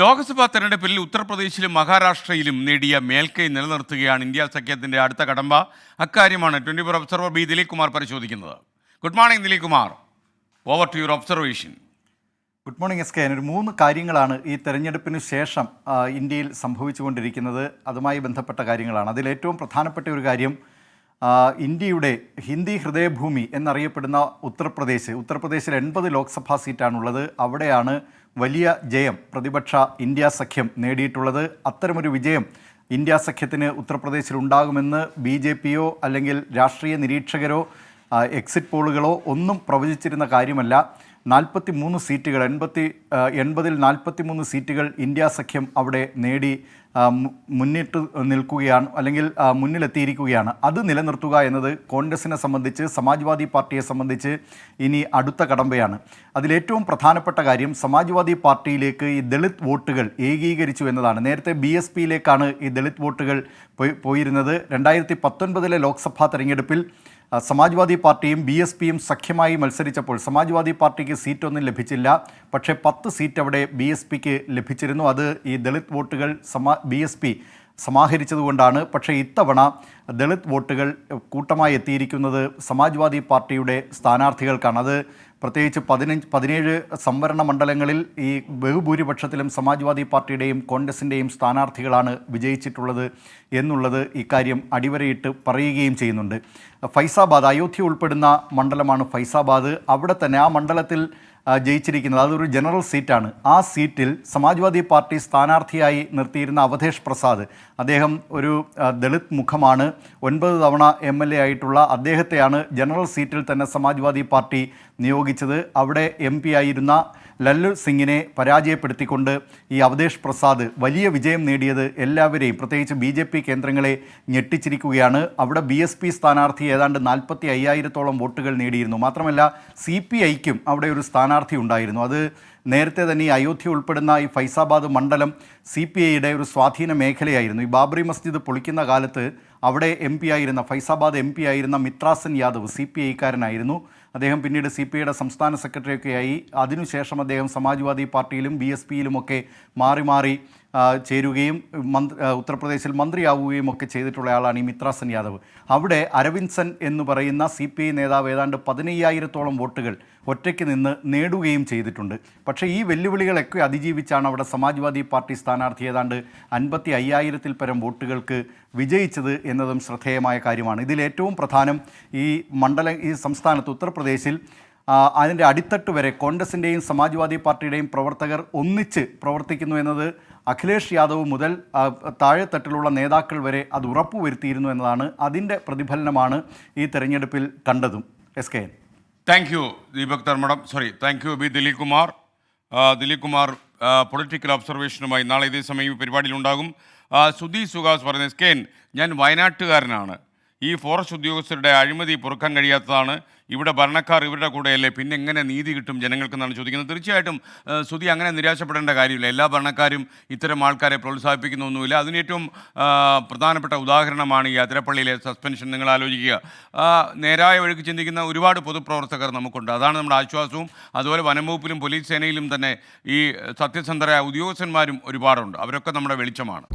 ലോക്സഭാ തെരഞ്ഞെടുപ്പിൽ ഉത്തർപ്രദേശിലും മഹാരാഷ്ട്രയിലും നേടിയ മേൽക്കൈ നിലനിർത്തുകയാണ് ഇന്ത്യ സഖ്യത്തിന്റെ അടുത്ത കടമ്പ. അക്കാര്യമാണ് 24 ഒബ്സർവർ ബി ദിലീപ് കുമാർ പരിശോധിക്കുന്നത്. Good morning Dileep Kumar, over to your observation. Good morning S K. ഒരു 3 കാര്യങ്ങളാണ് ഈ തെരഞ്ഞെടുപ്പിന് ശേഷം ഇന്ത്യയിൽ സംഭവിച്ചുകൊണ്ടിരിക്കുന്നത്. അതുമായി ബന്ധപ്പെട്ട കാര്യങ്ങളാണ്. അതിലേറ്റവും പ്രധാനപ്പെട്ട ഒരു കാര്യം, ഇന്ത്യയുടെ ഹിന്ദി ഹൃദയഭൂമി എന്നറിയപ്പെടുന്ന ഉത്തർപ്രദേശിൽ 80 ലോക്സഭാ സീറ്റാണുള്ളത്. അവിടെയാണ് വലിയ ജയം പ്രതിപക്ഷ ഇന്ത്യ സഖ്യം നേടിയിട്ടുള്ളത്. അത്തരമൊരു വിജയം ഇന്ത്യ സഖ്യത്തിന് ഉത്തർപ്രദേശിൽ ഉണ്ടാകുമെന്ന് BJPയോ അല്ലെങ്കിൽ രാഷ്ട്രീയ നിരീക്ഷകരോ എക്സിറ്റ് പോളുകളോ ഒന്നും പ്രവചിച്ചിരുന്ന കാര്യമല്ല. 43 സീറ്റുകൾ 80-ൽ 43 സീറ്റുകൾ ഇന്ത്യ സഖ്യം അവിടെ നേടി മുന്നിട്ട് നിൽക്കുകയാണ്, അല്ലെങ്കിൽ മുന്നിലെത്തിയിരിക്കുകയാണ്. അത് നിലനിർത്തുക എന്നത് കോൺഗ്രസിനെ സംബന്ധിച്ച്, സമാജ്വാദി പാർട്ടിയെ സംബന്ധിച്ച് ഇനി അടുത്ത കടമ്പയാണ്. അതിലേറ്റവും പ്രധാനപ്പെട്ട കാര്യം, സമാജ്വാദി പാർട്ടിയിലേക്ക് ഈ ദളിത് വോട്ടുകൾ ഏകീകരിച്ചു എന്നതാണ്. നേരത്തെ BSPയിലേക്കാണ് ഈ ദളിത് വോട്ടുകൾ പോയിരുന്നത്. 2019 ലോക്സഭാ തെരഞ്ഞെടുപ്പിൽ സമാജ്വാദി പാർട്ടിയും BSPയും സഖ്യമായി മത്സരിച്ചപ്പോൾ സമാജ്വാദി പാർട്ടിക്ക് സീറ്റൊന്നും ലഭിച്ചില്ല. പക്ഷേ 10 സീറ്റ് അവിടെ BSPക്ക് ലഭിച്ചിരുന്നു. അത് ഈ ദളിത് വോട്ടുകൾ BSP സമാഹരിച്ചതുകൊണ്ടാണ്. പക്ഷേ ഇത്തവണ ദളിത് വോട്ടുകൾ കൂട്ടമായി എത്തിയിരിക്കുന്നത് സമാജ്വാദി പാർട്ടിയുടെ സ്ഥാനാർത്ഥികൾക്കാണ്. അത് പ്രത്യേകിച്ച് 17 സംവരണ മണ്ഡലങ്ങളിൽ ഈ ബഹുഭൂരിപക്ഷത്തിലും സമാജ്വാദി പാർട്ടിയുടെയും കോൺഗ്രസിൻ്റെയും സ്ഥാനാർത്ഥികളാണ് വിജയിച്ചിട്ടുള്ളത് എന്നുള്ളത് ഇക്കാര്യം അടിവരയിട്ട് പറയുകയും ചെയ്യുന്നുണ്ട്. ഫൈസാബാദ്, അയോധ്യ ഉൾപ്പെടുന്ന മണ്ഡലമാണ് ഫൈസാബാദ്. അവിടെ തന്നെ ആ മണ്ഡലത്തിൽ ജയിച്ചിരിക്കുന്നത്, അതൊരു ജനറൽ സീറ്റാണ്. ആ സീറ്റിൽ സമാജ്വാദി പാർട്ടി സ്ഥാനാർത്ഥിയായി നിർത്തിയിരുന്ന അവധേഷ് പ്രസാദ്, അദ്ദേഹം ഒരു ദളിത് മുഖമാണ്. 9 തവണ MLA ആയിട്ടുള്ള അദ്ദേഹത്തെയാണ് ജനറൽ സീറ്റിൽ തന്നെ സമാജ്വാദി പാർട്ടി നിയോഗിച്ചത്. അവിടെ MP ആയിരുന്ന ലല്ലു സിംഗിനെ പരാജയപ്പെടുത്തിക്കൊണ്ട് ഈ അവധേഷ് പ്രസാദ് വലിയ വിജയം നേടിയത് എല്ലാവരെയും, പ്രത്യേകിച്ച് BJP കേന്ദ്രങ്ങളെ ഞെട്ടിച്ചിരിക്കുകയാണ്. അവിടെ BSP സ്ഥാനാർത്ഥി ഏതാണ്ട് 45,000-ഓളം വോട്ടുകൾ നേടിയിരുന്നു. മാത്രമല്ല CPIക്കും അവിടെ ഒരു സ്ഥാനാർത്ഥി ഉണ്ടായിരുന്നു. അത് നേരത്തെ തന്നെ ഈ അയോധ്യ ഉൾപ്പെടുന്ന ഈ ഫൈസാബാദ് മണ്ഡലം CPIയുടെ ഒരു സ്വാധീന മേഖലയായിരുന്നു. ഈ ബാബറി മസ്ജിദ് പൊളിക്കുന്ന കാലത്ത് അവിടെ MP ആയിരുന്ന, ഫൈസാബാദ് MP ആയിരുന്ന മിത്രാസൻ യാദവ് CPIക്കാരനായിരുന്നു. അദ്ദേഹം പിന്നീട് CPIയുടെ സംസ്ഥാന സെക്രട്ടറിയൊക്കെയായി. അതിനുശേഷം അദ്ദേഹം സമാജ്വാദി പാർട്ടിയിലും BSPയിലുമൊക്കെ മാറി മാറി ചേരുകയും ഉത്തർപ്രദേശിൽ മന്ത്രിയാവുകയും ഒക്കെ ചെയ്തിട്ടുള്ള ആളാണ് ഈ മിത്രാസൻ യാദവ്. അവിടെ അരവിന്ദ് സെൻ എന്ന് പറയുന്ന CPI നേതാവ് ഏതാണ്ട് 15,000-ഓളം വോട്ടുകൾ ഒറ്റയ്ക്ക് നിന്ന് നേടുകയും ചെയ്തിട്ടുണ്ട്. പക്ഷേ ഈ വെല്ലുവിളികളൊക്കെ അതിജീവിച്ചാണ് അവിടെ സമാജ്വാദി പാർട്ടി സ്ഥാനാർത്ഥി ഏതാണ്ട് 55,000-ൽ പരം വോട്ടുകൾക്ക് വിജയിച്ചത് എന്നതും ശ്രദ്ധേയമായ കാര്യമാണ്. ഇതിലേറ്റവും പ്രധാനം, ഈ സംസ്ഥാനത്ത് ഉത്തർപ്രദേശിൽ അതിൻ്റെ അടിത്തട്ട് വരെ കോൺഗ്രസിൻ്റെയും സമാജ്വാദി പാർട്ടിയുടെയും പ്രവർത്തകർ ഒന്നിച്ച് പ്രവർത്തിക്കുന്നു എന്നത് അഖിലേഷ് യാദവ് മുതൽ താഴെത്തട്ടിലുള്ള നേതാക്കൾ വരെ അത് ഉറപ്പുവരുത്തിയിരുന്നു എന്നതാണ്. അതിൻ്റെ പ്രതിഫലനമാണ് ഈ തെരഞ്ഞെടുപ്പിൽ കണ്ടതും. SK. Thank you Deepak Dharmadam. Thank you Dileep Kumar. Dileep Kumar political ഒബ്സർവേഷനുമായി നാളെ ഇതേ സമയം പരിപാടിയിലുണ്ടാകും. സുധി സുഹാസ് പറയുന്നത്, SK, ഞാൻ വയനാട്ടുകാരനാണ്. ഈ ഫോറസ്റ്റ് ഉദ്യോഗസ്ഥരുടെ അഴിമതി പൊറുക്കാൻ കഴിയാത്തതാണ്. ഇവിടെ ഭരണക്കാർ ഇവരുടെ കൂടെയല്ലേ, പിന്നെ എങ്ങനെ നീതി കിട്ടും ജനങ്ങൾക്കെന്നാണ് ചോദിക്കുന്നത്. തീർച്ചയായിട്ടും സുധി, അങ്ങനെ നിരാശപ്പെടേണ്ട കാര്യമില്ല. എല്ലാ ഭരണക്കാരും ഇത്തരം ആൾക്കാരെ പ്രോത്സാഹിപ്പിക്കുന്നൊന്നുമില്ല. അതിനേറ്റവും പ്രധാനപ്പെട്ട ഉദാഹരണമാണ് ഈ അതിരപ്പള്ളിയിലെ സസ്പെൻഷൻ. നിങ്ങൾ ആലോചിക്കുക, നേരായ വഴിക്ക് ചിന്തിക്കുന്ന ഒരുപാട് പൊതുപ്രവർത്തകർ നമുക്കുണ്ട്. അതാണ് നമ്മുടെ ആശ്വാസവും. അതുപോലെ വനംവകുപ്പിലും പോലീസ് സേനയിലും തന്നെ ഈ സത്യസന്ധരായ ഉദ്യോഗസ്ഥന്മാരും ഒരുപാടുണ്ട്. അവരൊക്കെ നമ്മുടെ വെളിച്ചമാണ്.